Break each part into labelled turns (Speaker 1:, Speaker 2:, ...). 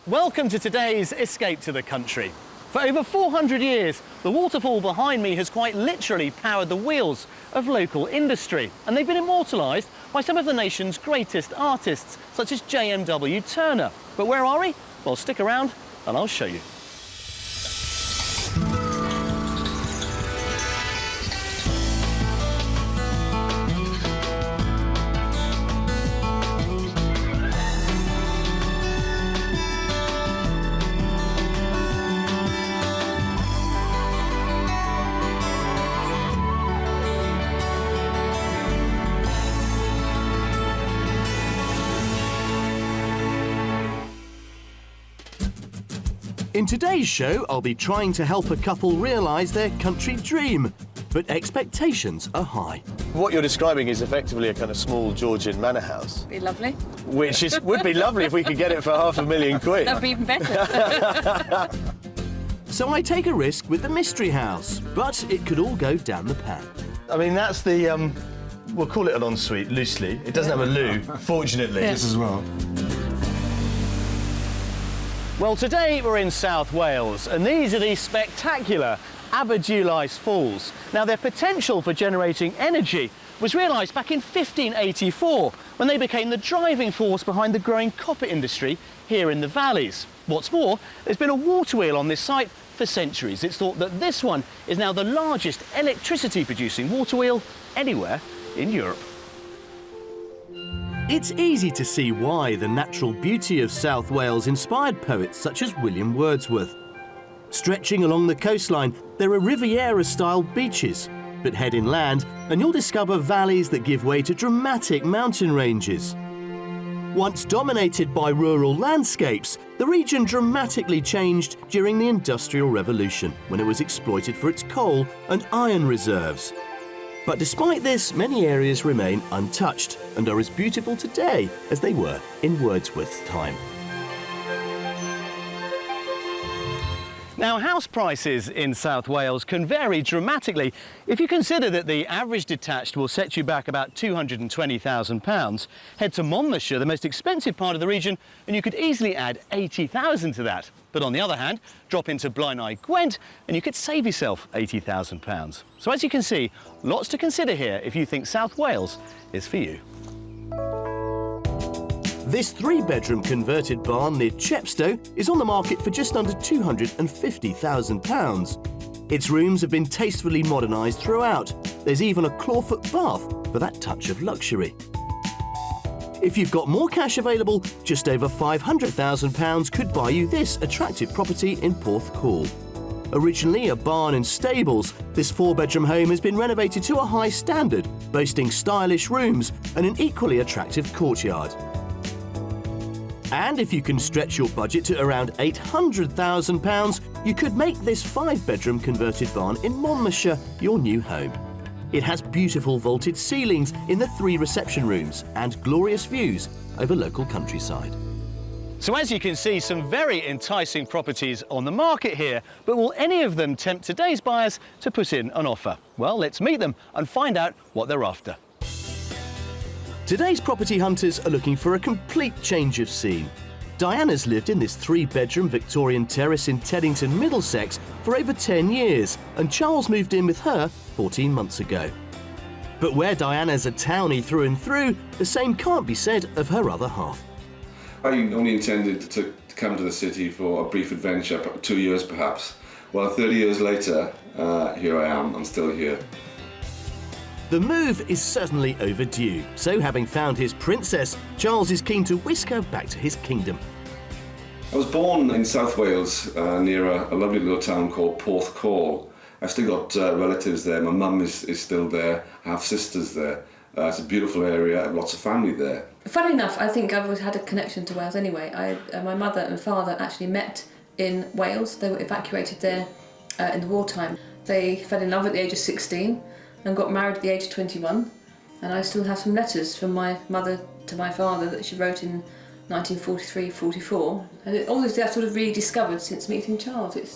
Speaker 1: Welcome to today's Escape to the Country. For over 400 years, the waterfall behind me has quite literally powered the wheels of local industry, and they've been immortalised by some of the nation's greatest artists, such as J.M.W. Turner. But where are we? Well, stick around and I'll show you.
Speaker 2: In today's show, I'll be trying to help a couple realise their country dream, but expectations are high.
Speaker 3: What you're describing is effectively a kind of small Georgian manor house.
Speaker 4: Be lovely.
Speaker 3: Which would be lovely if we could get it for £500,000.
Speaker 4: That'd be even better.
Speaker 2: So I take a risk with the mystery house, but it could all go down the pan.
Speaker 3: I mean, that's the, we'll call it an ensuite, loosely. It doesn't have a loo, fortunately.
Speaker 4: Yeah.
Speaker 3: This as well.
Speaker 1: Well, today we're in South Wales, and these are the spectacular Aberdulais Falls. Now, their potential for generating energy was realised back in 1584, when they became the driving force behind the growing copper industry here in the valleys. What's more, there's been a water wheel on this site for centuries. It's thought that this one is now the largest electricity-producing water wheel anywhere in Europe.
Speaker 2: It's easy to see why the natural beauty of South Wales inspired poets such as William Wordsworth. Stretching along the coastline, there are Riviera-style beaches, but head inland and you'll discover valleys that give way to dramatic mountain ranges. Once dominated by rural landscapes, the region dramatically changed during the Industrial Revolution, when it was exploited for its coal and iron reserves. But despite this, many areas remain untouched and are as beautiful today as they were in Wordsworth's time.
Speaker 1: Now, house prices in South Wales can vary dramatically. If you consider that the average detached will set you back about £220,000, head to Monmouthshire, the most expensive part of the region, and you could easily add £80,000 to that. But on the other hand, drop into Blaenau Gwent and you could save yourself £80,000. So as you can see, lots to consider here if you think South Wales is for you.
Speaker 2: This three-bedroom converted barn near Chepstow is on the market for just under £250,000. Its rooms have been tastefully modernised throughout. There's even a clawfoot bath for that touch of luxury. If you've got more cash available, just over £500,000 could buy you this attractive property in Porthcawl. Originally a barn and stables, this four-bedroom home has been renovated to a high standard, boasting stylish rooms and an equally attractive courtyard. And if you can stretch your budget to around £800,000, you could make this five-bedroom converted barn in Monmouthshire your new home. It has beautiful vaulted ceilings in the three reception rooms and glorious views over local countryside.
Speaker 1: So as you can see, some very enticing properties on the market here, but will any of them tempt today's buyers to put in an offer? Well, let's meet them and find out what they're after.
Speaker 2: Today's property hunters are looking for a complete change of scene. Diana's lived in this three-bedroom Victorian terrace in Teddington, Middlesex for over 10 years, and Charles moved in with her 14 months ago. But where Diana's a townie through and through, the same can't be said of her other half.
Speaker 5: I only intended to come to the city for a brief adventure, 2 years perhaps. Well, 30 years later, here I am, I'm still here.
Speaker 2: The move is certainly overdue, so having found his princess, Charles is keen to whisk her back to his kingdom.
Speaker 5: I was born in South Wales, near a lovely little town called Porthcawl. I've still got relatives there, my mum is still there, I have sisters there. It's a beautiful area, I have lots of family there.
Speaker 4: Funnily enough, I think I've always had a connection to Wales anyway. My mother and father actually met in Wales. They were evacuated there in the wartime. They fell in love at the age of 16 and got married at the age of 21. And I still have some letters from my mother to my father that she wrote in 1943-44. And all this I've sort of rediscovered since meeting Charles. It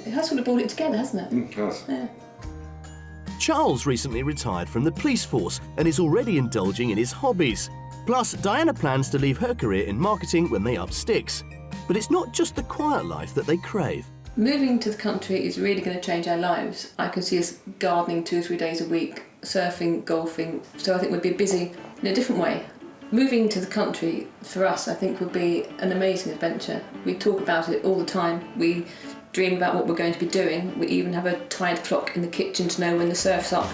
Speaker 4: has sort of brought it together, hasn't it?
Speaker 5: It has.
Speaker 4: Yeah.
Speaker 2: Charles recently retired from the police force and is already indulging in his hobbies. Plus, Diana plans to leave her career in marketing when they up sticks. But it's not just the quiet life that they crave.
Speaker 4: Moving to the country is really going to change our lives. I can see us gardening 2 or 3 days a week, surfing, golfing, so I think we'd be busy in a different way. Moving to the country, for us, I think would be an amazing adventure. We talk about it all the time. We dream about what we're going to be doing. We even have a tide clock in the kitchen to know when the surf's up.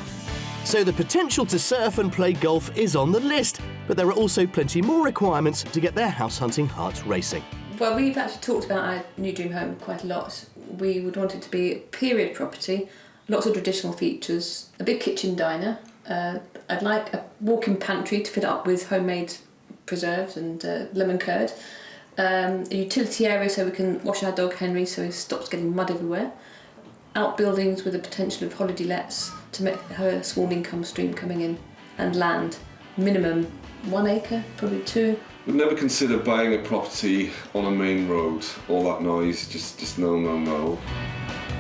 Speaker 2: So the potential to surf and play golf is on the list, but there are also plenty more requirements to get their house hunting hearts racing.
Speaker 4: Well, we've actually talked about our new dream home quite a lot. We would want it to be a period property, lots of traditional features, a big kitchen diner. I'd like a walk-in pantry to fill up with homemade preserves and lemon curd. A utility area so we can wash our dog Henry so he stops getting mud everywhere. Outbuildings with the potential of holiday lets to make her a small income stream coming in. And land, minimum 1 acre, probably 2.
Speaker 5: We'd never consider buying a property on a main road. All that noise, just no, no, no.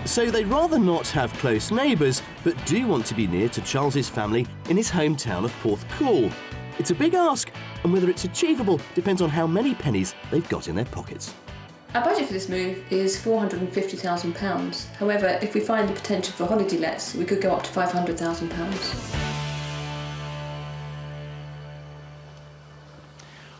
Speaker 2: So they'd rather not have close neighbours, but do want to be near to Charles's family in his hometown of Porthcawl. It's a big ask, and whether it's achievable depends on how many pennies they've got in their pockets.
Speaker 4: Our budget for this move is £450,000. However, if we find the potential for holiday lets, we could go up to £500,000.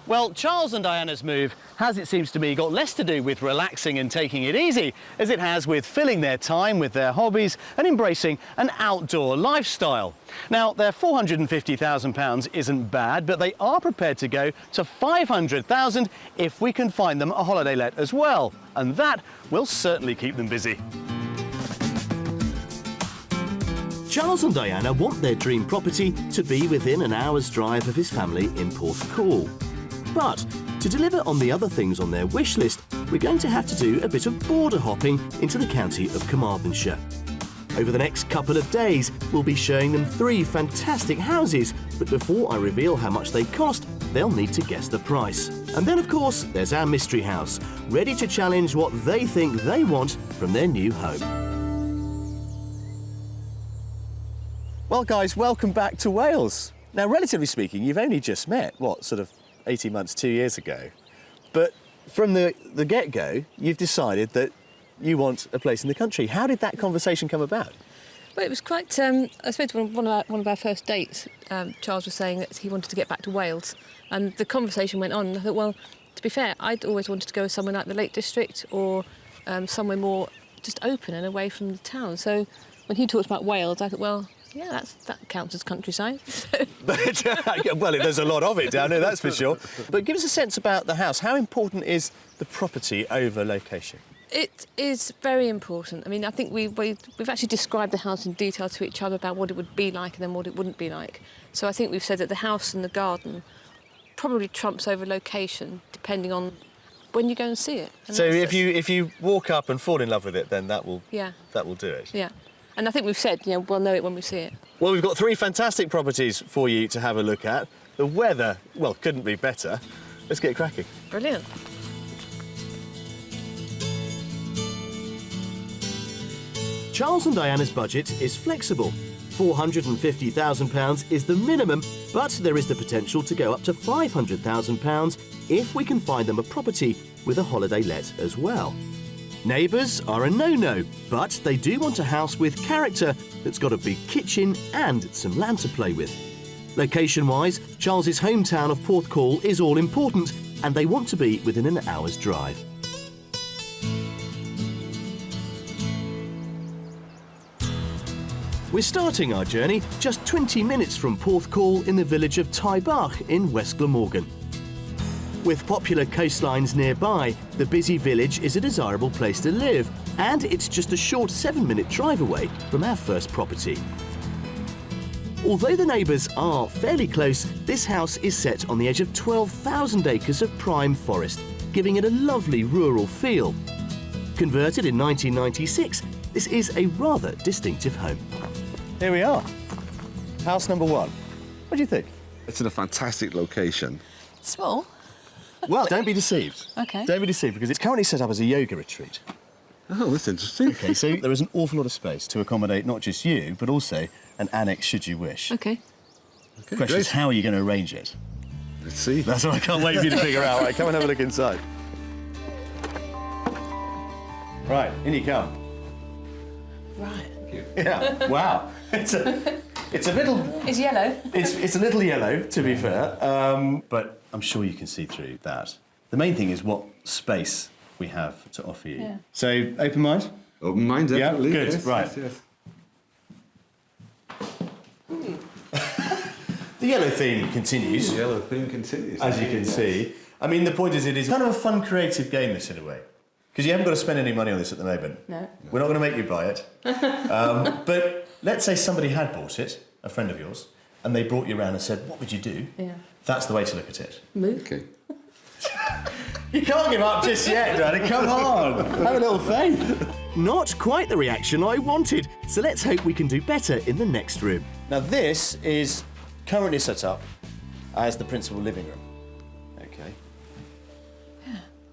Speaker 1: Well, Charles and Diana's move has, it seems to me, got less to do with relaxing and taking it easy as it has with filling their time with their hobbies and embracing an outdoor lifestyle. Now, their £450,000 isn't bad, but they are prepared to go to £500,000 if we can find them a holiday let as well. And that will certainly keep them busy.
Speaker 2: Charles and Diana want their dream property to be within an hour's drive of his family in Porthcawl. But to deliver on the other things on their wish list, we're going to have to do a bit of border hopping into the county of Carmarthenshire. Over the next couple of days, we'll be showing them 3 fantastic houses, but before I reveal how much they cost, they'll need to guess the price. And then, of course, there's our mystery house, ready to challenge what they think they want from their new home.
Speaker 3: Well, guys, welcome back to Wales. Now, relatively speaking, you've only just met, what, sort of 18 months, 2 years ago. But from the get-go, you've decided that you want a place in the country. How did that conversation come about?
Speaker 4: Well, it was quite, I suppose, one of our first dates, Charles was saying that he wanted to get back to Wales. And the conversation went on, and I thought, well, to be fair, I'd always wanted to go somewhere like the Lake District or somewhere more just open and away from the town. So when he talked about Wales, I thought, well, yeah, that counts as countryside.
Speaker 3: Well, there's a lot of it down here, that's for sure. But give us a sense about the house. How important is the property over location?
Speaker 4: It is very important. I mean, I think we've actually described the house in detail to each other about what it would be like and then what it wouldn't be like. So I think we've said that the house and the garden probably trumps over location, depending on when you go and see it. And
Speaker 3: so if you walk up and fall in love with it, then that will do it.
Speaker 4: Yeah. And I think we've said, we'll know it when we see it.
Speaker 3: Well, we've got 3 fantastic properties for you to have a look at. The weather, well, couldn't be better. Let's get cracking.
Speaker 4: Brilliant.
Speaker 2: Charles and Diana's budget is flexible. £450,000 is the minimum, but there is the potential to go up to £500,000 if we can find them a property with a holiday let as well. Neighbours are a no-no, but they do want a house with character that's got a big kitchen and some land to play with. Location-wise, Charles's hometown of Porthcawl is all important, and they want to be within an hour's drive. We're starting our journey just 20 minutes from Porthcawl in the village of Taibach in West Glamorgan. With popular coastlines nearby, the busy village is a desirable place to live, and it's just a short 7-minute drive away from our first property. Although the neighbours are fairly close, this house is set on the edge of 12,000 acres of prime forest, giving it a lovely rural feel. Converted in 1996, this is a rather distinctive home.
Speaker 3: Here we are. House number 1. What do you think?
Speaker 5: It's in a fantastic location.
Speaker 4: Small.
Speaker 3: Well, don't be deceived.
Speaker 4: OK.
Speaker 3: Don't be deceived, because it's currently set up as a yoga retreat.
Speaker 5: Oh, that's interesting.
Speaker 3: OK, so there is an awful lot of space to accommodate not just you, but also an annex should you wish.
Speaker 4: OK.
Speaker 5: Okay,
Speaker 3: Question is,
Speaker 5: great.
Speaker 3: how are you going to arrange it?
Speaker 5: Let's see.
Speaker 3: That's what I can't wait for you to figure out. Right, come and have a look inside. Right, in you come.
Speaker 4: Right.
Speaker 3: Yeah. Wow. It's a little.
Speaker 4: It's yellow.
Speaker 3: It's a little yellow, to be fair, but I'm sure you can see through that. The main thing is what space we have to offer you.
Speaker 4: Yeah.
Speaker 3: So, open mind?
Speaker 5: Open mind, definitely.
Speaker 3: Yeah, good,
Speaker 5: yes,
Speaker 3: right.
Speaker 5: yes.
Speaker 3: The yellow theme continues,
Speaker 5: The yellow theme continues.
Speaker 3: as you can see. I mean, the point is, it is kind of a fun, creative game, this, in a way. Because you haven't got to spend any money on this at the moment.
Speaker 4: No.
Speaker 3: We're not going to make you buy it. But let's say somebody had bought it, a friend of yours, and they brought you around and said, what would you do?
Speaker 4: Yeah.
Speaker 3: That's the way to look at it.
Speaker 4: Move.
Speaker 5: Okay.
Speaker 3: You can't give up just yet, Daddy. Come on. Have a little faith.
Speaker 2: Not quite the reaction I wanted, so let's hope we can do better in the next room.
Speaker 3: Now, this is currently set up as the principal living room. Okay.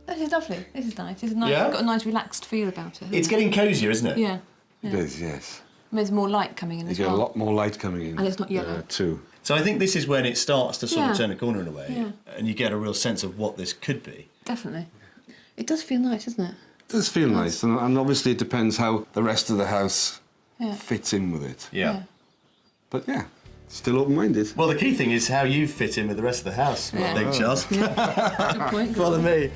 Speaker 4: This is lovely. This is nice. It's nice.
Speaker 3: Yeah?
Speaker 4: It's got a nice relaxed feel about it.
Speaker 3: It's getting cosier, isn't it?
Speaker 4: Yeah.
Speaker 5: It is, yes.
Speaker 4: There's more light coming in
Speaker 5: You
Speaker 4: as
Speaker 5: get
Speaker 4: well.
Speaker 5: a lot more light coming in.
Speaker 4: And it's not yellow.
Speaker 5: Too.
Speaker 3: So I think this is when it starts to sort of
Speaker 4: Yeah.
Speaker 3: turn a corner in a way,
Speaker 4: Yeah.
Speaker 3: and you get a real sense of what this could be.
Speaker 4: Definitely. It does feel nice, doesn't it?
Speaker 5: It does feel nice, and obviously it depends how the rest of the house
Speaker 4: Yeah.
Speaker 5: fits in with it.
Speaker 3: Yeah.
Speaker 5: But yeah, still open-minded.
Speaker 3: Well, the key thing is how you fit in with the rest of the house, I
Speaker 4: Yeah.
Speaker 3: think, Charles.
Speaker 4: Good point.
Speaker 3: Follow me.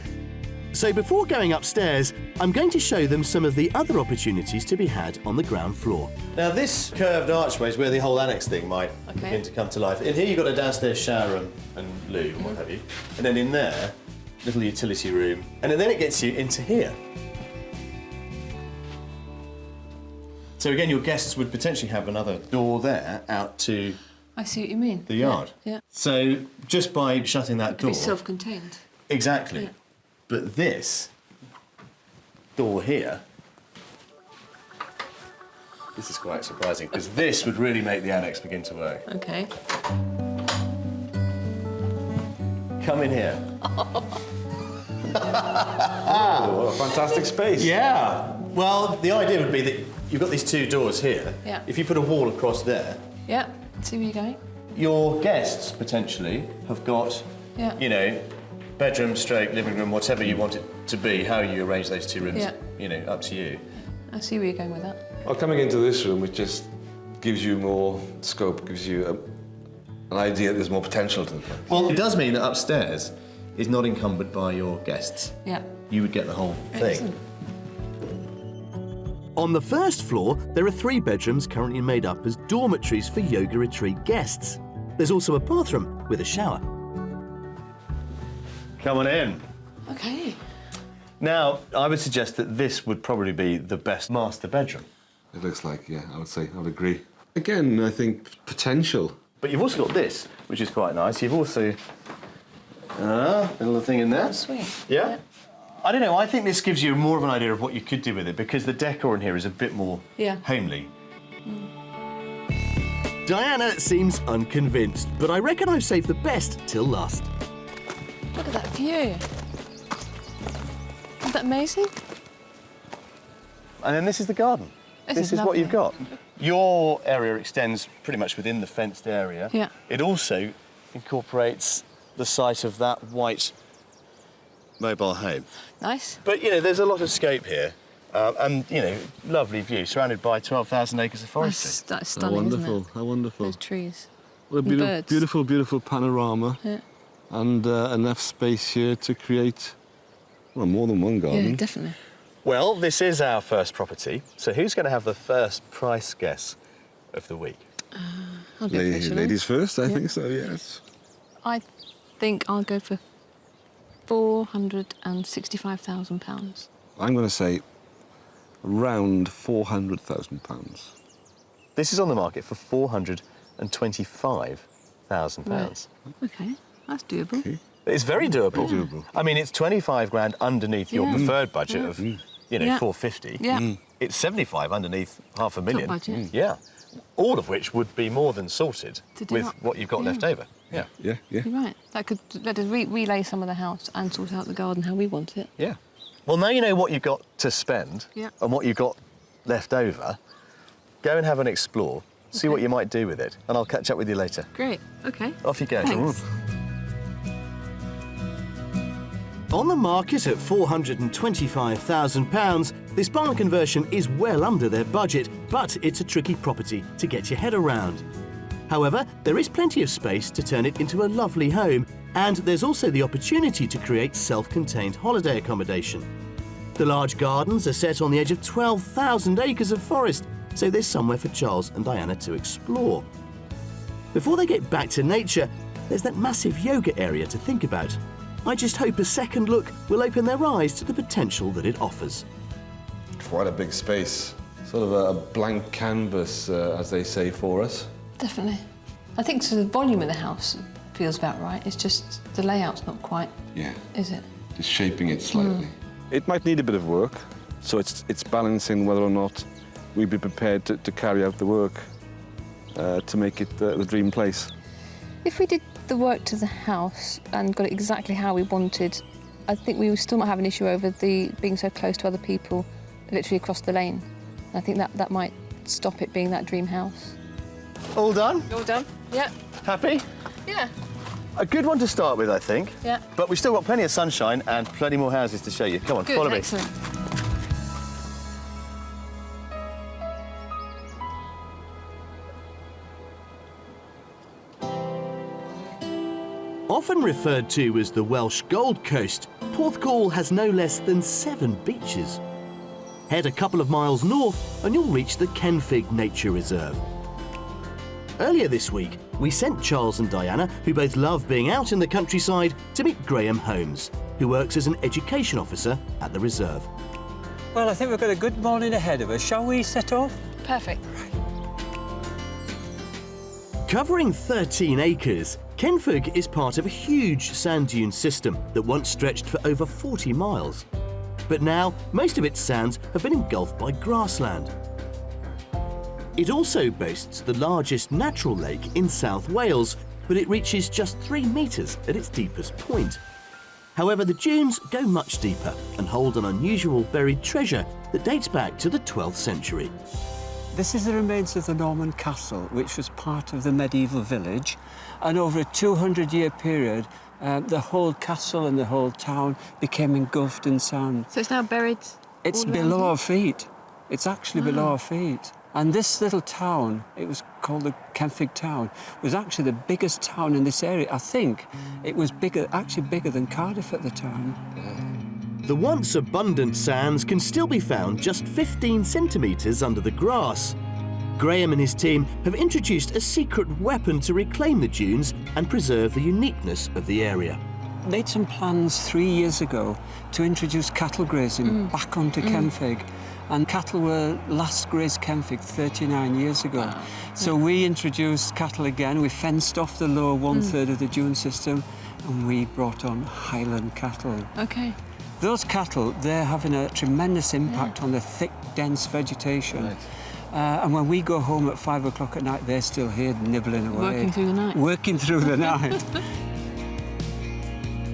Speaker 2: So before going upstairs, I'm going to show them some of the other opportunities to be had on the ground floor.
Speaker 3: Now, this curved archway is where the whole annex thing might
Speaker 4: Okay.
Speaker 3: begin to come to life. In here, you've got a downstairs shower and loo and what have you. And then in there, little utility room. And then it gets you into here. So again, your guests would potentially have another door there out to
Speaker 4: I see what you mean.
Speaker 3: the yard.
Speaker 4: Yeah.
Speaker 3: So just by shutting that
Speaker 4: It could
Speaker 3: door...
Speaker 4: be self-contained.
Speaker 3: Exactly.
Speaker 4: Yeah.
Speaker 3: But this door here, this is quite surprising, because this would really make the annex begin to work.
Speaker 4: Okay.
Speaker 3: Come in here.
Speaker 5: Oh, what a fantastic space.
Speaker 3: Yeah. Well, the idea would be that you've got these two doors here.
Speaker 4: Yeah.
Speaker 3: If you put a wall across there,
Speaker 4: Yeah. See where you're going?
Speaker 3: your guests potentially have got,
Speaker 4: Yeah.
Speaker 3: you know, bedroom, stroke, living room, whatever you want it to be, how you arrange those two rooms,
Speaker 4: Yeah.
Speaker 3: you know, up to you.
Speaker 4: I see where you're going with that.
Speaker 5: Well, coming into this room, it just gives you more scope, gives you an idea that there's more potential to the place.
Speaker 3: Well, it does mean that upstairs is not encumbered by your guests.
Speaker 4: Yeah.
Speaker 3: You would get the whole thing.
Speaker 4: Excellent.
Speaker 2: On the first floor, there are 3 bedrooms currently made up as dormitories for yoga retreat guests. There's also a bathroom with a shower.
Speaker 3: Come on in.
Speaker 4: Okay.
Speaker 3: Now, I would suggest that this would probably be the best master bedroom.
Speaker 5: It looks like, yeah, I would agree. Again, I think potential.
Speaker 3: But you've also got this, which is quite nice. You've also... little thing in there.
Speaker 4: Sweet.
Speaker 3: Yeah? I don't know, I think this gives you more of an idea of what you could do with it, because the decor in here is a bit more
Speaker 4: Yeah.
Speaker 3: homely.
Speaker 2: Diana seems unconvinced, but I reckon I've saved the best till last.
Speaker 4: Look at that view. Isn't that amazing?
Speaker 3: And then this is the garden.
Speaker 4: This is
Speaker 3: what
Speaker 4: lovely.
Speaker 3: you've got. Your area extends pretty much within the fenced area.
Speaker 4: Yeah.
Speaker 3: It also incorporates the site of that white mobile home.
Speaker 4: Nice.
Speaker 3: But, you know, there's a lot of scope here. And, you know, lovely view, surrounded by 12,000 acres of forestry.
Speaker 4: That's stunning, isn't it?
Speaker 5: How wonderful.
Speaker 4: Those trees.
Speaker 5: What a
Speaker 4: And
Speaker 5: beautiful,
Speaker 4: birds.
Speaker 5: beautiful, beautiful panorama.
Speaker 4: Yeah.
Speaker 5: And enough space here to create, well, more than one garden.
Speaker 4: Yeah, definitely.
Speaker 3: Well, this is our first property, so who's going to have the first price guess of the week?
Speaker 4: I'll go for it, shall I?
Speaker 5: Ladies first, I think so, yes.
Speaker 4: I think I'll go for £465,000.
Speaker 5: I'm going to say around £400,000.
Speaker 3: This is on the market for £425,000.
Speaker 4: Right. Okay, that's doable.
Speaker 5: Okay.
Speaker 3: It's very doable.
Speaker 5: Very doable.
Speaker 3: I mean, it's 25 grand underneath your
Speaker 4: Yeah.
Speaker 3: preferred budget
Speaker 4: Yeah.
Speaker 3: of, you know,
Speaker 4: Yeah.
Speaker 3: 450.
Speaker 4: Yeah.
Speaker 3: It's 75 underneath $500,000.
Speaker 4: budget.
Speaker 3: Yeah. All of which would be more than sorted
Speaker 4: To do
Speaker 3: with
Speaker 4: what?
Speaker 3: what you've got
Speaker 4: Yeah.
Speaker 3: left over. Yeah.
Speaker 5: Yeah, yeah.
Speaker 4: You're right. That could let us relay some of the house and sort out the garden how we want it.
Speaker 3: Yeah. Well, now you know what you've got to spend
Speaker 4: Yeah.
Speaker 3: and what you've got left over. Go and have an explore, see
Speaker 4: Okay.
Speaker 3: what you might do with it, and I'll catch up with you later.
Speaker 4: Great. Okay.
Speaker 3: Off you go.
Speaker 4: Thanks.
Speaker 2: On the market at £425,000, this barn conversion is well under their budget, but it's a tricky property to get your head around. However, there is plenty of space to turn it into a lovely home, and there's also the opportunity to create self-contained holiday accommodation. The large gardens are set on the edge of 12,000 acres of forest, so there's somewhere for Charles and Diana to explore. Before they get back to nature, there's that massive yoga area to think about. I just hope a second look will open their eyes to the potential that it offers.
Speaker 5: Quite a big space. Sort of a blank canvas, as they say, for us.
Speaker 4: Definitely. I think so the volume of the house feels about right. It's just the layout's not quite, is it?
Speaker 5: Just shaping it slightly. It might need a bit of work, so it's balancing whether or not we'd be prepared to carry out the work to make it the dream place.
Speaker 4: If we did the work to the house and got it exactly how we wanted, I think we would still not have an issue over the being so close to other people, literally across the lane. I think that might stop it being that dream house.
Speaker 3: All done?
Speaker 4: All done? Yeah.
Speaker 3: Happy?
Speaker 4: Yeah.
Speaker 3: A good one to start with, I think.
Speaker 4: Yeah.
Speaker 3: But we've still got plenty of sunshine and plenty more houses to show you. Come on,
Speaker 4: Good,
Speaker 3: follow me.
Speaker 4: excellent.
Speaker 2: Often referred to as the Welsh Gold Coast, Porthcawl has no less than 7 beaches. Head a couple of miles north and you'll reach the Kenfig Nature Reserve. Earlier this week, we sent Charles and Diana, who both love being out in the countryside, to meet Graham Holmes, who works as an education officer at the reserve.
Speaker 6: Well, I think we've got a good morning ahead of us. Shall we set off?
Speaker 4: Perfect.
Speaker 2: Covering 13 acres, Kenfig is part of a huge sand dune system that once stretched for over 40 miles. But now, most of its sands have been engulfed by grassland. It also boasts the largest natural lake in South Wales, but it reaches just 3 metres at its deepest point. However, the dunes go much deeper and hold an unusual buried treasure that dates back to the 12th century.
Speaker 6: This is the remains of the Norman castle, which was part of the medieval village. And over a 200-year period, the whole castle and the whole town became engulfed in sand.
Speaker 4: So it's now buried?
Speaker 6: It's below our feet. It's actually below our feet. And this little town, it was called the Kenfig town, was actually the biggest town in this area. I think it was actually bigger than Cardiff at the time.
Speaker 2: The once abundant sands can still be found just 15 centimetres under the grass. Graham and his team have introduced a secret weapon to reclaim the dunes and preserve the uniqueness of the area.
Speaker 6: Made some plans 3 years ago to introduce cattle grazing back onto Kenfig. And cattle were last grazed Kenfig 39 years ago. Wow. So we introduced cattle again. We fenced off the lower 1/3 of the dune system and we brought on Highland cattle.
Speaker 4: Okay.
Speaker 6: Those cattle, they're having a tremendous impact on the thick, dense vegetation. Right. And when we go home at 5 o'clock at night, they're still here nibbling away.
Speaker 4: Working through the night.
Speaker 6: Working through the night.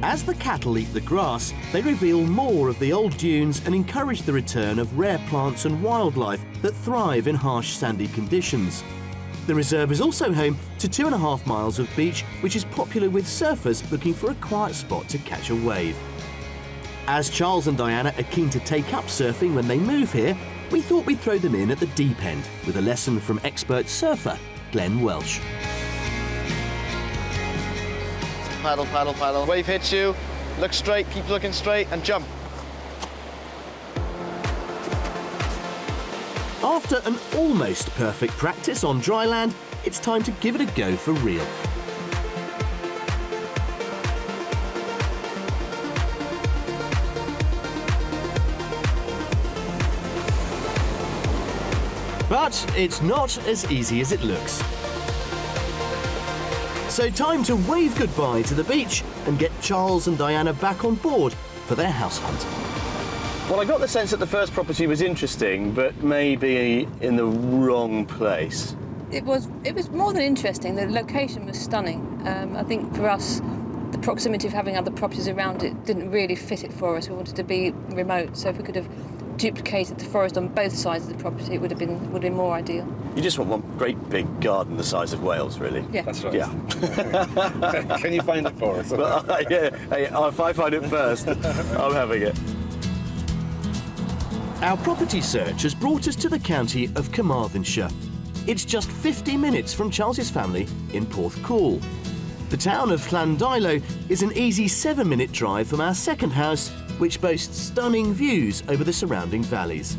Speaker 2: As the cattle eat the grass, they reveal more of the old dunes and encourage the return of rare plants and wildlife that thrive in harsh sandy conditions. The reserve is also home to 2.5 miles of beach, which is popular with surfers looking for a quiet spot to catch a wave. As Charles and Diana are keen to take up surfing when they move here, we thought we'd throw them in at the deep end with a lesson from expert surfer Glenn Welsh.
Speaker 3: Paddle, paddle, paddle. Wave hits you, look straight, keep looking straight, and jump.
Speaker 2: After an almost perfect practice on dry land, it's time to give it a go for real. But it's not as easy as it looks. So time to wave goodbye to the beach and get Charles and Diana back on board for their house hunt.
Speaker 3: Well, I got the sense that the first property was interesting, but maybe in the wrong place.
Speaker 4: It was more than interesting. The location was stunning. I think for us, the proximity of having other properties around it didn't really fit it for us. We wanted to be remote, so if we could have duplicated the forest on both sides of the property, it would have been more ideal.
Speaker 3: You just want one great big garden the size of Wales, really.
Speaker 4: Yeah.
Speaker 5: That's right.
Speaker 3: Yeah.
Speaker 5: Can you find it for us?
Speaker 3: Well, yeah. Hey, if I find it first, I'm having it.
Speaker 2: Our property search has brought us to the county of Carmarthenshire. It's just 50 minutes from Charles's family in Porthcawl. The town of Llandilo is an easy 7-minute drive from our second house, which boasts stunning views over the surrounding valleys.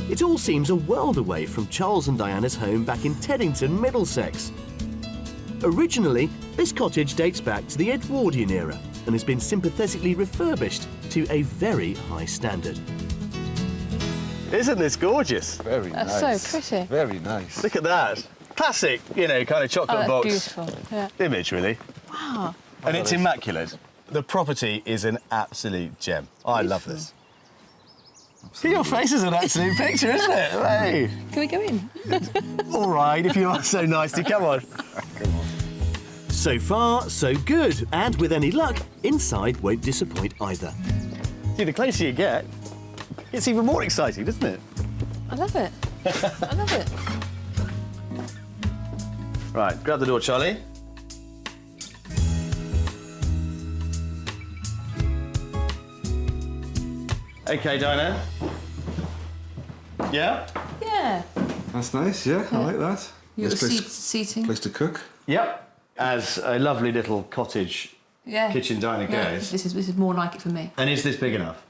Speaker 2: It all seems a world away from Charles and Diana's home back in Teddington, Middlesex. Originally, this cottage dates back to the Edwardian era and has been sympathetically refurbished to a very high standard.
Speaker 3: Isn't this gorgeous?
Speaker 5: Very
Speaker 4: That's
Speaker 5: nice.
Speaker 4: so pretty.
Speaker 5: Very nice.
Speaker 3: Look at that. Classic, kind of chocolate
Speaker 4: That's
Speaker 3: box
Speaker 4: beautiful. Yeah.
Speaker 3: image, really.
Speaker 4: Wow.
Speaker 3: And it's immaculate. The property is an absolute gem. I love this. Your face is an absolute picture, isn't it? Hey.
Speaker 4: Can we go in?
Speaker 3: All right, if you are so nice to come on.
Speaker 2: So far, so good, and with any luck, inside won't disappoint either.
Speaker 3: See, the closer you get, it's even more exciting, isn't it?
Speaker 4: I love it. I love it.
Speaker 3: Right, grab the door, Charlie. Okay, Diana. Yeah?
Speaker 4: Yeah.
Speaker 5: That's nice, yeah, I like that.
Speaker 4: You've got
Speaker 5: Nice
Speaker 4: seating.
Speaker 5: place to cook.
Speaker 3: Yep. As a lovely little cottage
Speaker 4: Yeah.
Speaker 3: kitchen diner
Speaker 4: Yeah,
Speaker 3: goes.
Speaker 4: this is more like it for me.
Speaker 3: And is this big enough?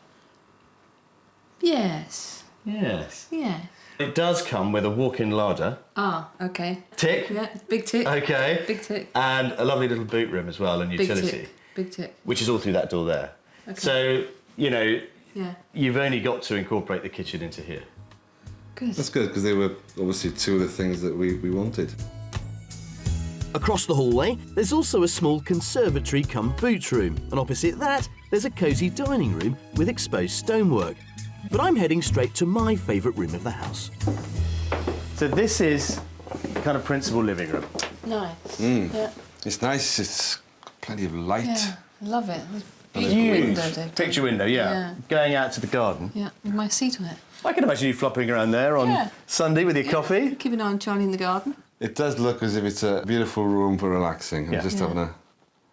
Speaker 4: Yes.
Speaker 3: Yes.
Speaker 4: Yeah.
Speaker 3: It does come with a walk-in larder.
Speaker 4: Ah, okay.
Speaker 3: Tick.
Speaker 4: Yeah, big tick.
Speaker 3: Okay.
Speaker 4: Big tick.
Speaker 3: And a lovely little boot room as well, and
Speaker 4: Big
Speaker 3: utility.
Speaker 4: tick. Big tick.
Speaker 3: Which is all through that door there.
Speaker 4: Okay.
Speaker 3: So,
Speaker 4: Yeah.
Speaker 3: you've only got to incorporate the kitchen into here.
Speaker 4: Good.
Speaker 5: That's good, because they were obviously two of the things that we wanted.
Speaker 2: Across the hallway, there's also a small conservatory come boot room, and opposite that, there's a cosy dining room with exposed stonework. But I'm heading straight to my favourite room of the house.
Speaker 3: So this is the kind of principal living room.
Speaker 4: Nice. Yeah.
Speaker 5: It's nice, it's got plenty of light.
Speaker 4: Yeah. I love it. Beautiful window, Dave.
Speaker 3: Picture window, yeah.
Speaker 4: Yeah.
Speaker 3: Going out to the garden.
Speaker 4: Yeah, with my seat on it.
Speaker 3: I can imagine you flopping around there on
Speaker 4: Yeah.
Speaker 3: Sunday with your coffee.
Speaker 4: Keep an eye on Charlie in the garden.
Speaker 5: It does look as if it's a beautiful room for relaxing and
Speaker 3: Yeah.
Speaker 5: just
Speaker 4: Yeah.
Speaker 5: having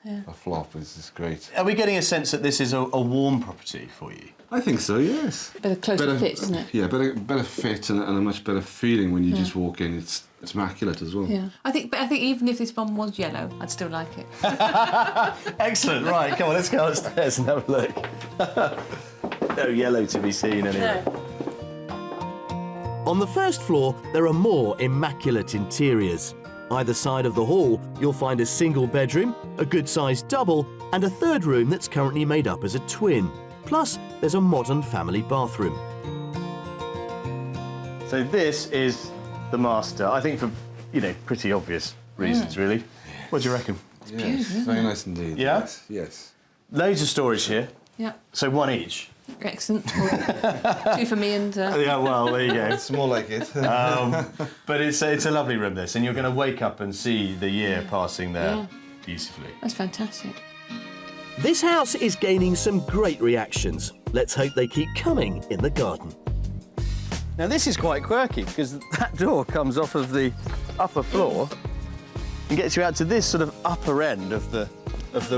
Speaker 4: Yeah.
Speaker 5: a flop is great.
Speaker 3: Are we getting a sense that this is a warm property for you?
Speaker 5: I think so, yes.
Speaker 4: Better closer fit, isn't it?
Speaker 5: Yeah, better fit and a much better feeling when you just walk in. It's immaculate as well.
Speaker 4: Yeah. I think even if this one was yellow, I'd still like it.
Speaker 3: Excellent, right, come on, let's go upstairs and have a look. No yellow to be seen anyway.
Speaker 2: On the first floor, there are more immaculate interiors. Either side of the hall, you'll find a single bedroom, a good-sized double, and a third room that's currently made up as a twin. Plus, there's a modern family bathroom.
Speaker 3: So this is the master, I think for, pretty obvious reasons, really. What do you reckon?
Speaker 5: Yes, very nice indeed.
Speaker 3: Yeah?
Speaker 5: Yes, yes.
Speaker 3: Loads of storage here,
Speaker 4: Yeah.
Speaker 3: so one each.
Speaker 4: Excellent. Two for me and...
Speaker 3: Yeah, well, there you go.
Speaker 5: It's more like it.
Speaker 3: But it's a lovely room, this, and you're going to wake up and see the year passing there
Speaker 4: Yeah.
Speaker 3: beautifully.
Speaker 4: That's fantastic.
Speaker 2: This house is gaining some great reactions. Let's hope they keep coming in the garden.
Speaker 3: Now, this is quite quirky, because that door comes off of the upper floor and gets you out to this sort of upper end of the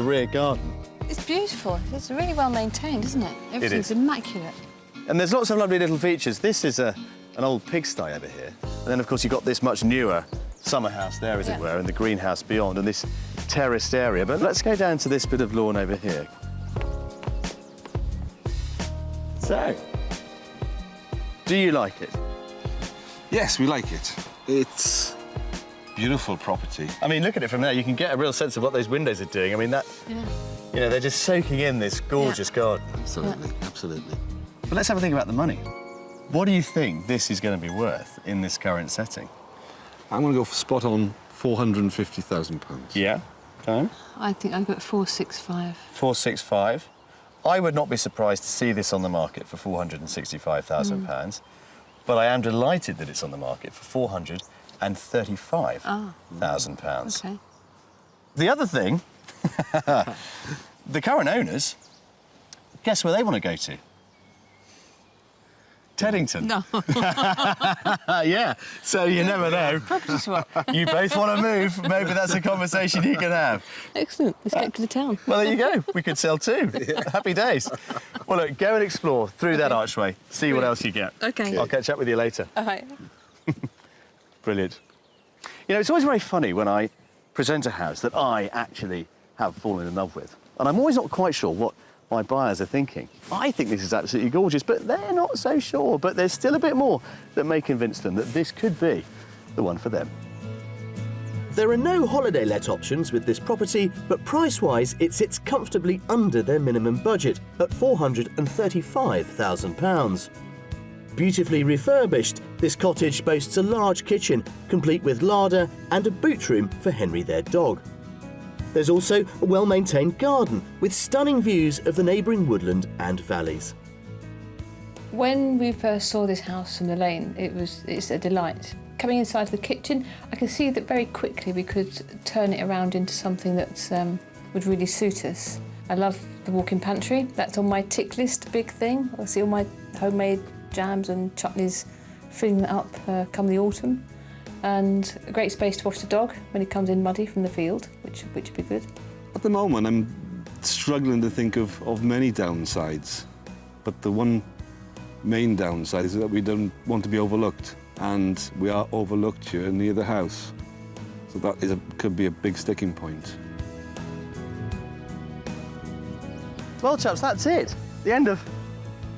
Speaker 3: rear garden.
Speaker 4: It's beautiful. It's really well maintained, isn't it? Everything's
Speaker 3: is.
Speaker 4: immaculate.
Speaker 3: And there's lots of lovely little features. This is an old pigsty over here. And then, of course, you've got this much newer summer house there, as it
Speaker 4: Yeah.
Speaker 3: were, and the greenhouse beyond, and this terraced area. But let's go down to this bit of lawn over here. So, do you like it?
Speaker 5: Yes, we like it. It's beautiful property.
Speaker 3: I mean, look at it from there. You can get a real sense of what those windows are doing. I mean,
Speaker 4: Yeah.
Speaker 3: they're just soaking in this gorgeous garden.
Speaker 5: Absolutely, absolutely.
Speaker 3: But let's have a think about the money. What do you think this is going to be worth in this current setting?
Speaker 5: I'm going to go for spot on £450,000.
Speaker 3: Yeah. Time?
Speaker 4: I think I'd go at 465.
Speaker 3: 465. I would not be surprised to see this on the market for £465,000, but I am delighted that it's on the market for £435,000.
Speaker 4: Okay.
Speaker 3: The other thing, the current owners, guess where they want to go to? Teddington?
Speaker 4: No.
Speaker 3: Yeah, so you never know.
Speaker 4: Property swap.
Speaker 3: You both want to move, maybe that's a conversation you can have.
Speaker 4: Excellent. Let's get to the town.
Speaker 3: Well, there you go. We could sell two. Happy days. Well, look, go and explore through that archway. See what else you get.
Speaker 4: Okay.
Speaker 3: I'll catch up with you later.
Speaker 4: All right.
Speaker 3: Brilliant. You know, it's always very funny when I present a house that I actually have fallen in love with. And I'm always not quite sure what my buyers are thinking. I think this is absolutely gorgeous, but they're not so sure. But there's still a bit more that may convince them that this could be the one for them.
Speaker 2: There are no holiday let options with this property, but price-wise it sits comfortably under their minimum budget at £435,000. Beautifully refurbished, this cottage boasts a large kitchen, complete with larder and a boot room for Henry their dog. There's also a well-maintained garden with stunning views of the neighbouring woodland and valleys.
Speaker 4: When we first saw this house from the lane, it's a delight. Coming inside the kitchen, I could see that very quickly we could turn it around into something that would really suit us. I love the walk-in pantry. That's on my tick list, big thing. I see all my homemade jams and chutneys filling that up come the autumn. And a great space to wash the dog when he comes in muddy from the field, which would be good.
Speaker 7: At the moment, I'm struggling to think of many downsides, but the one main downside is that we don't want to be overlooked, and we are overlooked here near the house. So that could be a big sticking point.
Speaker 3: Well, chaps, that's it. The end of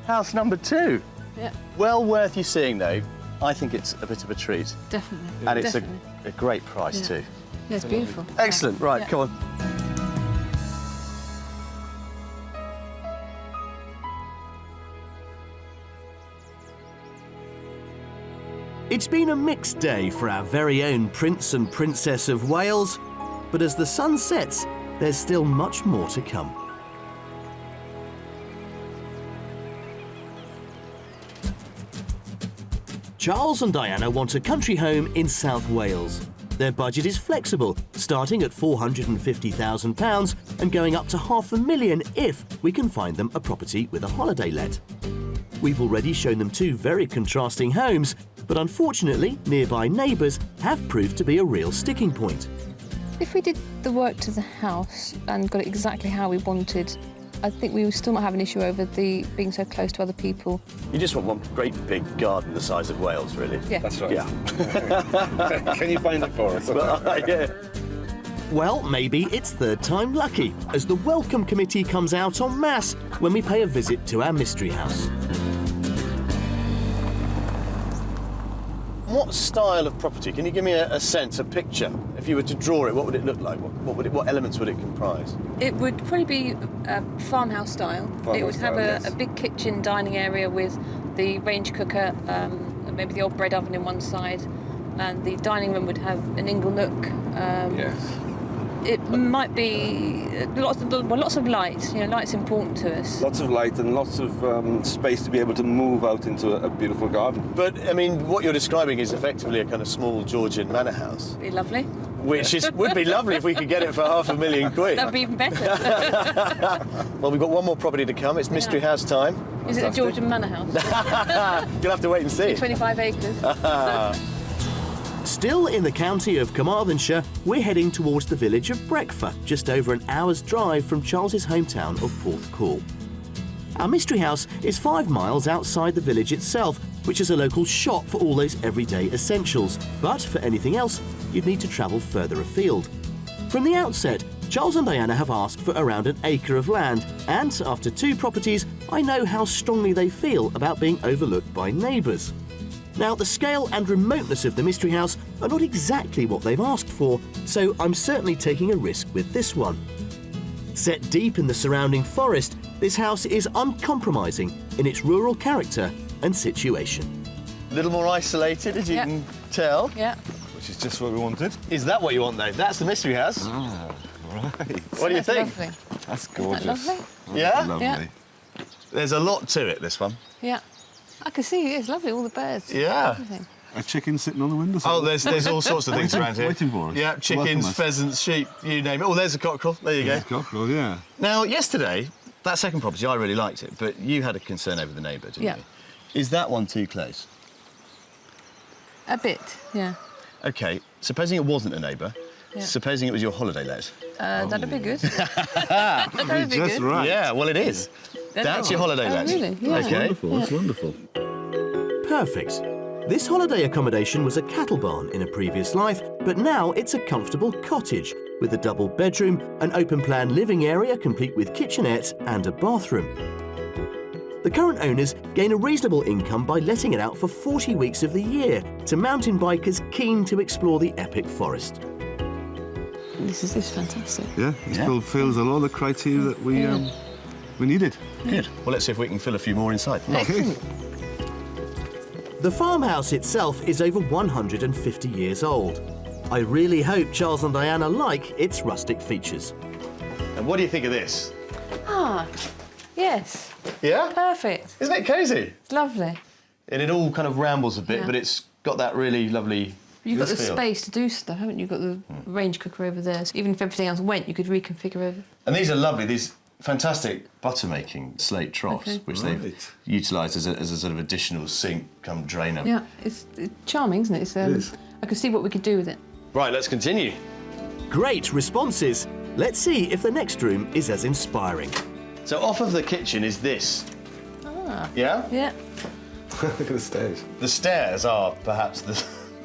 Speaker 3: house number 2.
Speaker 4: Yeah,
Speaker 3: Well worth you seeing, though. I think it's a bit of a treat.
Speaker 4: definitely.
Speaker 3: And it's
Speaker 4: Definitely.
Speaker 3: a great price,
Speaker 4: Yeah.
Speaker 3: too.
Speaker 4: Yeah, it's beautiful.
Speaker 3: Excellent. Right,
Speaker 4: Yeah.
Speaker 3: come on.
Speaker 2: It's been a mixed day for our very own Prince and Princess of Wales, but as the sun sets, there's still much more to come. Charles and Diana want a country home in South Wales. Their budget is flexible, starting at £450,000 and going up to £500,000 if we can find them a property with a holiday let. We've already shown them 2 very contrasting homes, but unfortunately, nearby neighbours have proved to be a real sticking point.
Speaker 4: If we did the work to the house and got it exactly how we wanted, I think we would still not have an issue over the being so close to other people.
Speaker 3: You just want one great big garden the size of Wales, really.
Speaker 4: Yeah.
Speaker 7: That's right.
Speaker 3: Yeah.
Speaker 7: Can you find it for us?
Speaker 3: Yeah.
Speaker 2: Well, maybe it's third time lucky, as the welcome committee comes out en masse when we pay a visit to our mystery house.
Speaker 3: What style of property? Can you give me a sense, a picture? If you were to draw it, what would it look like? What elements would it comprise?
Speaker 4: It would probably be farmhouse style. It would have
Speaker 7: Farmhouse style,
Speaker 4: a
Speaker 7: yes.
Speaker 4: big kitchen dining area with the range cooker, maybe the old bread oven in one side, and the dining room would have an ingle nook.
Speaker 7: Yes.
Speaker 4: It might be lots of light. You know, light's important to us.
Speaker 7: Lots of light and lots of space to be able to move out into a beautiful garden.
Speaker 3: But, I mean, what you're describing is effectively a kind of small Georgian manor house,
Speaker 4: Be lovely.
Speaker 3: which would be lovely if we could get it for £500,000.
Speaker 4: That'd be even better.
Speaker 3: Well, we've got one more property to come. It's mystery house time.
Speaker 4: Is it a Georgian manor house?
Speaker 3: You'll have to wait and see.
Speaker 4: 25 acres.
Speaker 2: Still in the county of Carmarthenshire, we're heading towards the village of Breckfast, just over an hour's drive from Charles's hometown of Porthcawl. Our mystery house is 5 miles outside the village itself, which is a local shop for all those everyday essentials. But for anything else, you'd need to travel further afield. From the outset, Charles and Diana have asked for around an acre of land, and after 2 properties, I know how strongly they feel about being overlooked by neighbours. Now, the scale and remoteness of the mystery house are not exactly what they've asked for, so I'm certainly taking a risk with this one. Set deep in the surrounding forest, this house is uncompromising in its rural character and situation.
Speaker 3: A little more isolated, as you
Speaker 4: Yeah.
Speaker 3: can tell.
Speaker 4: Yeah.
Speaker 7: Which is just what we wanted.
Speaker 3: Is that what you want, though? That's the mystery house.
Speaker 7: Right.
Speaker 3: What do you
Speaker 4: That's
Speaker 3: think?
Speaker 4: lovely.
Speaker 7: That's
Speaker 4: Isn't
Speaker 7: gorgeous.
Speaker 4: that lovely?
Speaker 3: Yeah?
Speaker 7: Lovely.
Speaker 4: Yeah.
Speaker 3: There's a lot to it, this one.
Speaker 4: Yeah. I can see it's lovely, all the birds.
Speaker 3: Yeah.
Speaker 4: Everything.
Speaker 7: A chicken sitting on the windowsill.
Speaker 3: Oh, there's all sorts of things around here.
Speaker 7: Waiting for us.
Speaker 3: Yeah, chickens,
Speaker 7: Welcome us.
Speaker 3: pheasants, sheep, you name it. Oh, there's a cockerel. There you go.
Speaker 7: Cockerel, yeah.
Speaker 3: Now, yesterday, that second property, I really liked it, but you had a concern over the neighbour, didn't
Speaker 4: Yeah.
Speaker 3: you? Is that one too close?
Speaker 4: A bit, yeah.
Speaker 3: OK, supposing it wasn't a neighbour,
Speaker 4: Yeah.
Speaker 3: supposing it was your holiday let.
Speaker 4: That'd be good. That'd be
Speaker 7: Just
Speaker 4: good.
Speaker 7: right.
Speaker 3: Yeah, well, it is. That's your holiday let.
Speaker 4: Really? Yeah.
Speaker 3: OK.
Speaker 7: Wonderful, that's wonderful.
Speaker 2: Perfect. This holiday accommodation was a cattle barn in a previous life, but now it's a comfortable cottage with a double bedroom, an open-plan living area complete with kitchenette and a bathroom. The current owners gain a reasonable income by letting it out for 40 weeks of the year to mountain bikers keen to explore the epic forest.
Speaker 4: This is fantastic.
Speaker 7: Yeah, it fulfills a lot of the criteria that we needed.
Speaker 3: Good. Well, let's see if we can fill a few more inside.
Speaker 4: Excellent.
Speaker 2: The farmhouse itself is over 150 years old. I really hope Charles and Diana like its rustic features.
Speaker 3: And what do you think of this?
Speaker 4: Ah, yes.
Speaker 3: Yeah?
Speaker 4: Perfect.
Speaker 3: Isn't it cosy?
Speaker 4: It's lovely.
Speaker 3: And it all kind of rambles a bit,
Speaker 4: Yeah.
Speaker 3: but it's got that really lovely
Speaker 4: You've got the
Speaker 3: feel.
Speaker 4: space to do stuff, haven't you? You've got the range cooker over there. So even if everything else went, you could reconfigure over.
Speaker 3: And these are lovely, these fantastic butter-making slate troughs,
Speaker 4: Okay.
Speaker 3: which
Speaker 7: Right.
Speaker 3: they've utilised as a sort of additional sink come drainer.
Speaker 4: Yeah, it's charming, isn't it? It's,
Speaker 7: is.
Speaker 4: I can see what we could do with it.
Speaker 3: Right, let's continue.
Speaker 2: Great responses. Let's see if the next room is as inspiring.
Speaker 3: So off of the kitchen is this.
Speaker 4: Ah.
Speaker 3: Yeah?
Speaker 4: Yeah.
Speaker 7: Look at the stairs.
Speaker 3: The stairs are perhaps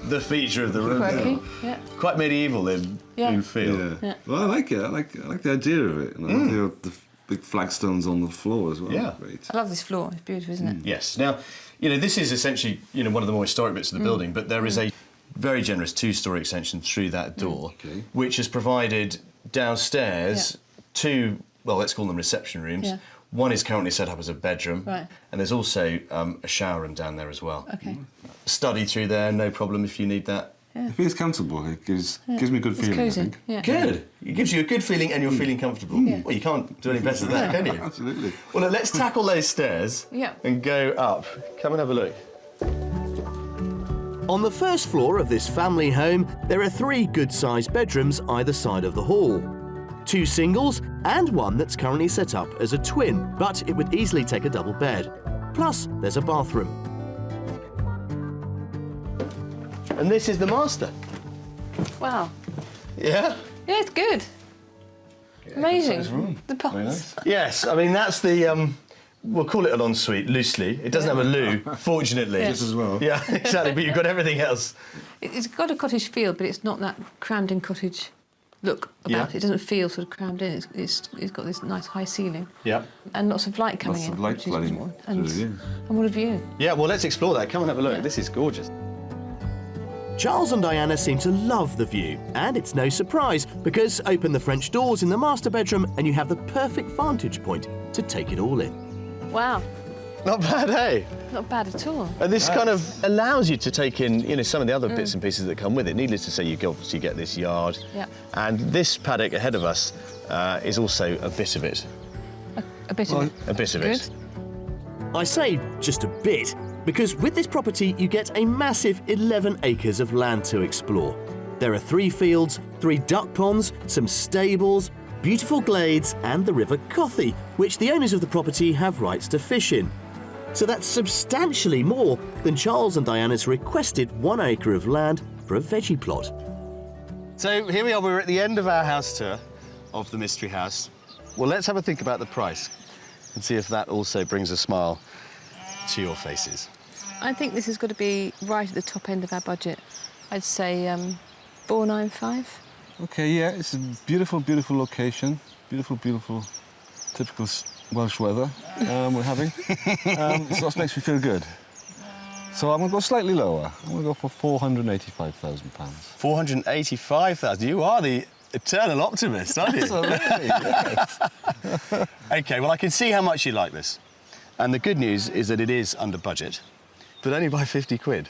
Speaker 3: the feature of the room.
Speaker 4: Quirky. Yeah.
Speaker 3: Quite medieval in feel.
Speaker 7: Yeah. Well, I like it. I like the idea of it. And I like the big flagstones on the floor as well.
Speaker 3: Yeah.
Speaker 7: Great.
Speaker 4: I love this floor. It's beautiful, isn't it?
Speaker 3: Yes. Now, this is essentially, one of the more historic bits of the building, but there is a very generous two-storey extension through that door,
Speaker 7: Okay.
Speaker 3: which has provided downstairs two, well, let's call them reception rooms.
Speaker 4: Yeah.
Speaker 3: One is currently set up as a bedroom,
Speaker 4: Right.
Speaker 3: and there's also a shower room down there as well.
Speaker 4: Okay.
Speaker 3: Study through there, no problem if you need that.
Speaker 7: It feels comfortable. It gives me a good
Speaker 4: It's
Speaker 7: feeling, I
Speaker 4: cosy.
Speaker 7: think.
Speaker 4: Yeah.
Speaker 3: Good. It gives you a good feeling and you're feeling comfortable. Well, you can't do any better than that, can you?
Speaker 7: Absolutely.
Speaker 3: Well, look, let's tackle those stairs
Speaker 4: Yeah.
Speaker 3: and go up. Come and have a look.
Speaker 2: On the first floor of this family home, there are 3 good-sized bedrooms either side of the hall. 2 singles and one that's currently set up as a twin, but it would easily take a double bed. Plus, there's a bathroom.
Speaker 3: And this is the master.
Speaker 4: Wow.
Speaker 3: Yeah?
Speaker 4: Yeah, it's good. Amazing.
Speaker 3: good-sized room.
Speaker 4: The pots.
Speaker 3: Yes, I mean, that's the, we'll call it an ensuite loosely. It doesn't have a loo, fortunately.
Speaker 4: Yeah.
Speaker 7: Just as well.
Speaker 3: Yeah, exactly, but you've got everything else.
Speaker 4: It's got a cottage feel, but it's not that crammed in cottage look about
Speaker 3: Yeah.
Speaker 4: it. It doesn't feel sort of crammed in. It's got this nice high ceiling
Speaker 3: Yeah.
Speaker 4: and lots of light coming
Speaker 7: Lots
Speaker 4: in.
Speaker 7: of light
Speaker 4: which is
Speaker 7: flooding
Speaker 4: important.
Speaker 7: through, yeah.
Speaker 4: And what a view.
Speaker 3: Yeah, well, let's explore that. Come and have a look.
Speaker 4: Yeah.
Speaker 3: This is gorgeous.
Speaker 2: Charles and Diana seem to love the view, and it's no surprise because open the French doors in the master bedroom and you have the perfect vantage point to take it all in.
Speaker 4: Wow.
Speaker 3: Not bad, eh?
Speaker 4: Not bad at all.
Speaker 3: And this kind of allows you to take in, some of the other bits and pieces that come with it. Needless to say, you obviously get this yard.
Speaker 4: Yeah.
Speaker 3: And this paddock ahead of us is also a bit of it.
Speaker 4: A bit of it.
Speaker 3: A bit of it.
Speaker 4: Good.
Speaker 2: I say just a bit, because with this property you get a massive 11 acres of land to explore. There are 3 fields, 3 duck ponds, some stables, beautiful glades and the River Cothey, which the owners of the property have rights to fish in. So that's substantially more than Charles and Diana's requested 1 acre of land for a veggie plot.
Speaker 3: So here we are, we're at the end of our house tour of the Mystery House. Well, let's have a think about the price and see if that also brings a smile to your faces.
Speaker 4: I think this has got to be right at the top end of our budget. I'd say 495.
Speaker 7: Okay, yeah, it's a beautiful, beautiful location. Beautiful, beautiful, typical Welsh weather we're having. So that makes me feel good. So I'm going to go slightly lower. I'm going to go for £485,000.
Speaker 3: 485,000. You are the eternal optimist, aren't you?
Speaker 7: Absolutely, yes.
Speaker 3: OK, well, I can see how much you like this. And the good news is that it is under budget, but only by 50 quid.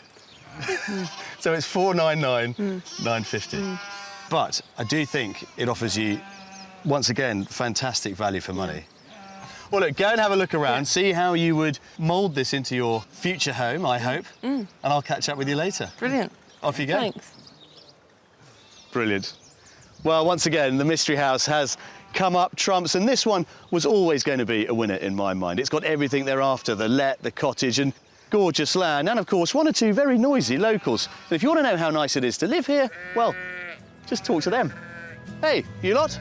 Speaker 3: So it's 499,950. But I do think it offers you, once again, fantastic value for money. Well, look, go and have a look around, see how you would mould this into your future home, I hope, and I'll catch up with you later.
Speaker 4: Brilliant.
Speaker 3: Off you go.
Speaker 4: Thanks.
Speaker 3: Brilliant. Well, once again, the Mystery House has come up trumps, and this one was always going to be a winner in my mind. It's got everything thereafter, the let, the cottage, and
Speaker 1: gorgeous land and, of course, one or two very noisy locals. But if you want to know how nice it is to live here, well, just talk to them. Hey, you lot?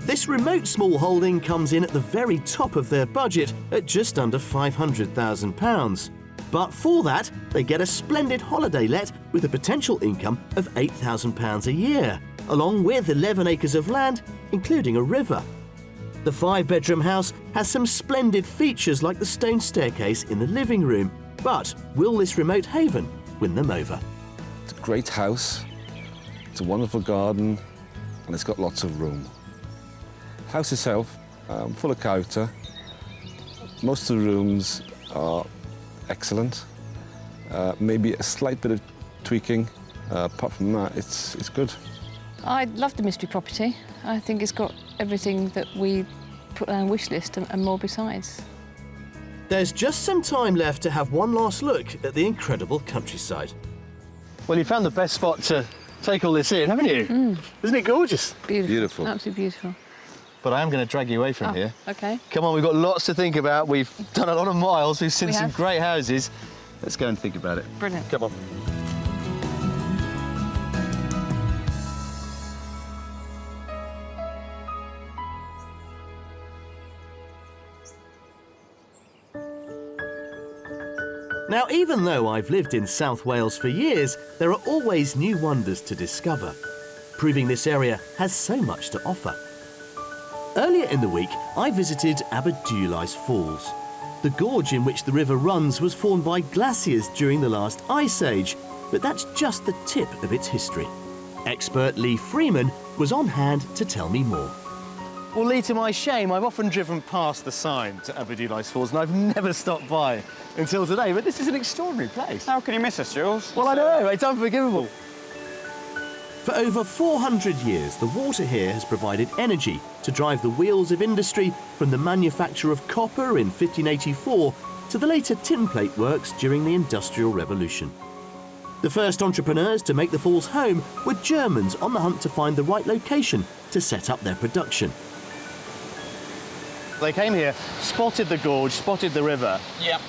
Speaker 2: This remote small holding comes in at the very top of their budget at just under £500,000. But for that, they get a splendid holiday let with a potential income of £8,000 a year, along with 11 acres of land, including a river. The 5-bedroom house has some splendid features like the stone staircase in the living room. But will this remote haven win them over?
Speaker 7: It's a great house, it's a wonderful garden, and it's got lots of room. House itself, full of character. Most of the rooms are excellent. Maybe a slight bit of tweaking. Apart from that, it's good.
Speaker 4: I love the mystery property. I think it's got everything that we put on our wish list and more besides.
Speaker 2: There's just some time left to have one last look at the incredible countryside.
Speaker 1: Well, you found the best spot to take all this in, haven't you? Isn't it gorgeous?
Speaker 7: Beautiful.
Speaker 4: Absolutely beautiful.
Speaker 1: But I am going to drag you away from here.
Speaker 4: OK.
Speaker 1: Come on, we've got lots to think about. We've done a lot of miles. We've seen
Speaker 4: We
Speaker 1: some
Speaker 4: have.
Speaker 1: great houses. Let's go and think about it.
Speaker 4: Brilliant.
Speaker 1: Come on.
Speaker 2: Now, even though I've lived in South Wales for years, there are always new wonders to discover, proving this area has so much to offer. Earlier in the week, I visited Aberdulais Falls. The gorge in which the river runs was formed by glaciers during the last ice age, but that's just the tip of its history. Expert Lee Freeman was on hand to tell me more.
Speaker 1: Well, Lee, to my shame, I've often driven past the sign to Aberdulais Falls and I've never stopped by until today, but this is an extraordinary place.
Speaker 8: How can you miss us, Jules?
Speaker 1: Well, I know, it's unforgivable.
Speaker 2: For over 400 years, the water here has provided energy to drive the wheels of industry from the manufacture of copper in 1584 to the later tin plate works during the Industrial Revolution. The first entrepreneurs to make the falls home were Germans on the hunt to find the right location to set up their production.
Speaker 1: They came here, spotted the gorge, spotted the river,
Speaker 8: Yep,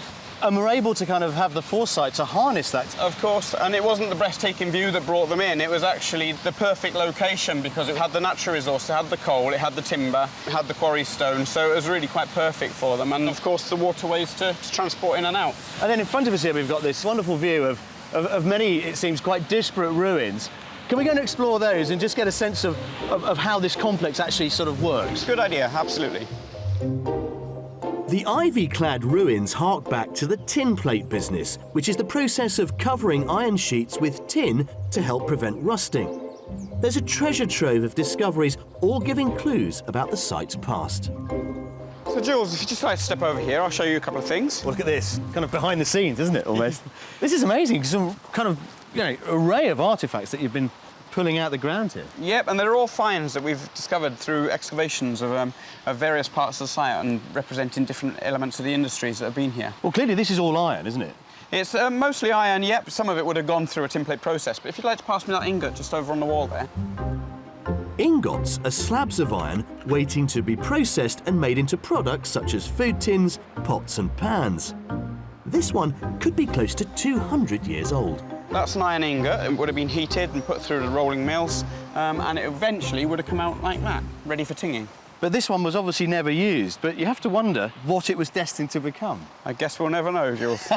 Speaker 1: and were able to kind of have the foresight to harness that.
Speaker 8: of course. And it wasn't the breathtaking view that brought them in. It was actually the perfect location because it had the natural resource, it had the coal, it had the timber, it had the quarry stone. So it was really quite perfect for them. And of course, the waterways to transport in and out.
Speaker 1: And then in front of us here, we've got this wonderful view of many, it seems, quite disparate ruins. Can we go and explore those and just get a sense of how this complex actually sort of works?
Speaker 8: Good idea, absolutely.
Speaker 2: The ivy-clad ruins hark back to the tin plate business, which is the process of covering iron sheets with tin to help prevent rusting. There's a treasure trove of discoveries, all giving clues about the site's past.
Speaker 8: So, Jules, if you just like to step over here, I'll show you a couple of things.
Speaker 1: Well, look at this, kind of behind the scenes, isn't it, almost? This is amazing, some kind of, array of artefacts that you've been pulling out the ground here.
Speaker 8: Yep, and they're all finds that we've discovered through excavations of various parts of the site and representing different elements of the industries that have been here.
Speaker 1: Well, clearly this is all iron, isn't it?
Speaker 8: It's mostly iron, yep. Some of it would have gone through a tin plate process, but if you'd like to pass me that ingot just over on the wall there.
Speaker 2: Ingots are slabs of iron waiting to be processed and made into products such as food tins, pots and pans. This one could be close to 200 years old.
Speaker 8: That's an iron ingot. It would have been heated and put through the rolling mills, and it eventually would have come out like that, ready for tinging.
Speaker 1: But this one was obviously never used, but you have to wonder what it was destined to become.
Speaker 8: I guess we'll never know, Jules.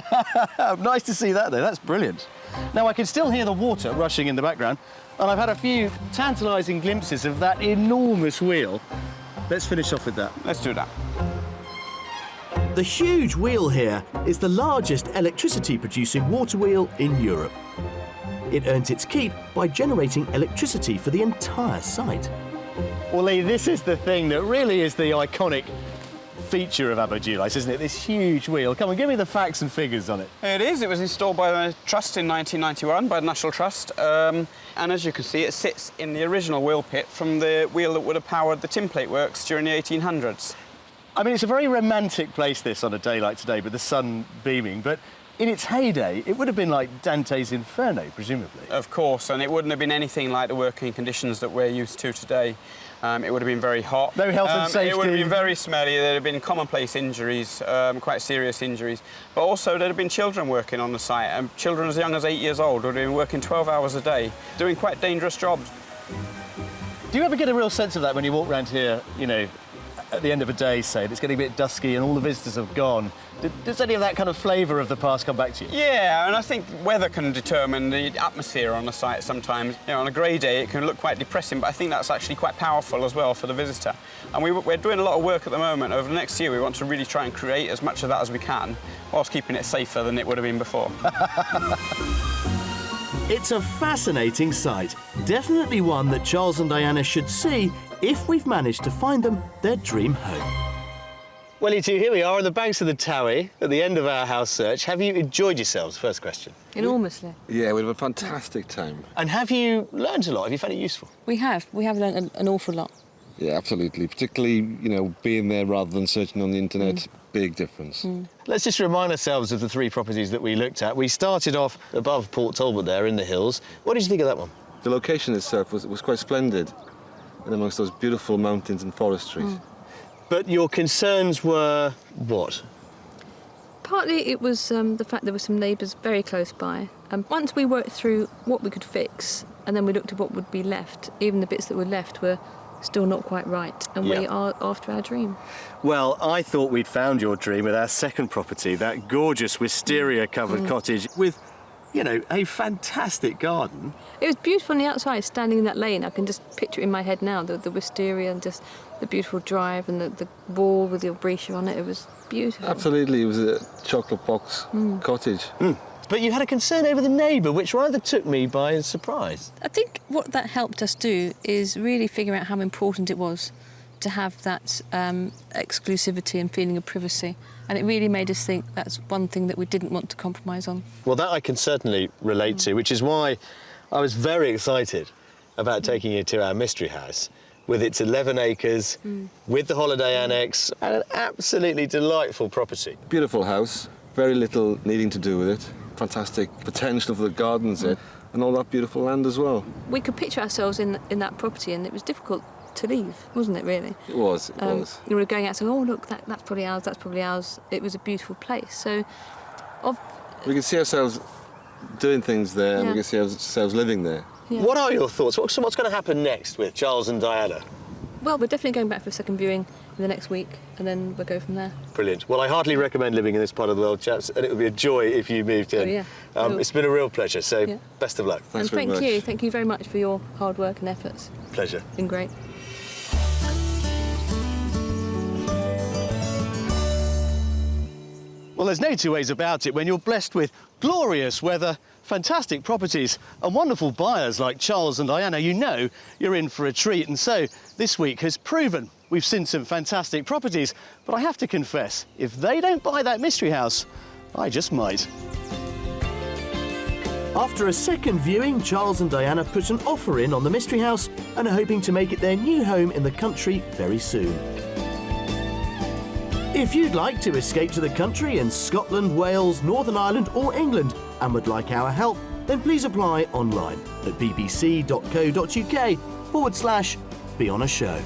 Speaker 1: Nice to see that, though. That's brilliant. Now, I can still hear the water rushing in the background, and I've had a few tantalising glimpses of that enormous wheel. Let's finish off with that.
Speaker 8: Let's do that.
Speaker 2: The huge wheel here is the largest electricity-producing water wheel in Europe. It earns its keep by generating electricity for the entire site.
Speaker 1: Well, Lee, this is the thing that really is the iconic feature of Aberdulais, isn't it? This huge wheel. Come on, give me the facts and figures on it.
Speaker 8: It is. It was installed by the Trust in 1991, by the National Trust. And as you can see, it sits in the original wheel pit from the wheel that would have powered the tin plate works during the 1800s.
Speaker 1: I mean, it's a very romantic place, this, on a day like today, with the sun beaming, but in its heyday, it would have been like Dante's Inferno, presumably.
Speaker 8: Of course, and it wouldn't have been anything like the working conditions that we're used to today. It would have been very hot.
Speaker 1: No health and safety.
Speaker 8: It would have been very smelly. There'd have been commonplace injuries, quite serious injuries. But also there'd have been children working on the site, and children as young as 8 years old would have been working 12 hours a day, doing quite dangerous jobs.
Speaker 1: Do you ever get a real sense of that when you walk around here, you know, at the end of a day, say, it's getting a bit dusky and all the visitors have gone? Does any of that kind of flavour of the past come back to you?
Speaker 8: Yeah, and I think weather can determine the atmosphere on the site sometimes. You know, on a grey day it can look quite depressing, but I think that's actually quite powerful as well for the visitor. And we're doing a lot of work at the moment. Over the next year we want to really try and create as much of that as we can, whilst keeping it safer than it would have been before.
Speaker 2: It's a fascinating site, definitely one that Charles and Diana should see if we've managed to find them their dream home.
Speaker 1: Well, you two, here we are on the banks of the Towie at the end of our house search. Have you enjoyed yourselves? First question.
Speaker 9: Enormously.
Speaker 7: Yeah, we had a fantastic time.
Speaker 1: And have you learned a lot? Have you found it useful?
Speaker 9: We have learned an awful lot.
Speaker 7: Yeah, absolutely. Particularly, you know, being there rather than searching on the internet, big difference.
Speaker 1: Let's just remind ourselves of the 3 properties that we looked at. We started off above Port Talbot there in the hills. What did you think of that one?
Speaker 7: The location itself was quite splendid, and amongst those beautiful mountains and forestries.
Speaker 1: But your concerns were what?
Speaker 9: Partly it was the fact there were some neighbours very close by. Once we worked through what we could fix, and then we looked at what would be left, even the bits that were left were still not quite right, and we are after our dream.
Speaker 3: Well, I thought we'd found your dream at our second property, that gorgeous wisteria-covered cottage with, you know, a fantastic garden.
Speaker 9: It was beautiful on the outside, standing in that lane. I can just picture it in my head now, the wisteria and just the beautiful drive and the wall with the albrecia on it. It was beautiful.
Speaker 7: Absolutely, it was a chocolate box cottage.
Speaker 1: But you had a concern over the neighbour, which rather took me by surprise.
Speaker 9: I think what that helped us do is really figure out how important it was to have that exclusivity and feeling of privacy. And it really made us think that's one thing that we didn't want to compromise on.
Speaker 1: Well, that I can certainly relate to, which is why I was very excited about taking you to our mystery house with its 11 acres, with the holiday annex, and an absolutely delightful property.
Speaker 7: Beautiful house, very little needing to do with it. Fantastic potential for the gardens there, and all that beautiful land as well.
Speaker 9: We could picture ourselves in that property, and it was difficult to leave, wasn't it, really?
Speaker 7: It was, it was.
Speaker 9: You were going out saying, oh, look, that's probably ours, that's probably ours. It was a beautiful place. So,
Speaker 7: we could see ourselves doing things there, and we could see ourselves living there.
Speaker 9: Yeah.
Speaker 1: What are your thoughts? What's going to happen next with Charles and Diana?
Speaker 9: Well, we're definitely going back for a second viewing in the next week, and then we'll go from there.
Speaker 1: Brilliant. Well, I heartily recommend living in this part of the world, chaps, and it would be a joy if you moved in.
Speaker 9: Oh, yeah.
Speaker 1: It's been a real pleasure, so best of luck.
Speaker 7: Thanks very much.
Speaker 9: Thank you very much for your hard work and efforts.
Speaker 1: Pleasure.
Speaker 9: It's been great.
Speaker 1: Well, there's no two ways about it. When you're blessed with glorious weather, fantastic properties and wonderful buyers like Charles and Diana, you know you're in for a treat. And so this week has proven we've seen some fantastic properties, but I have to confess, if they don't buy that mystery house, I just might.
Speaker 2: After a second viewing, Charles and Diana put an offer in on the mystery house and are hoping to make it their new home in the country very soon. If you'd like to escape to the country in Scotland, Wales, Northern Ireland or England and would like our help, then please apply online at bbc.co.uk/be on a show.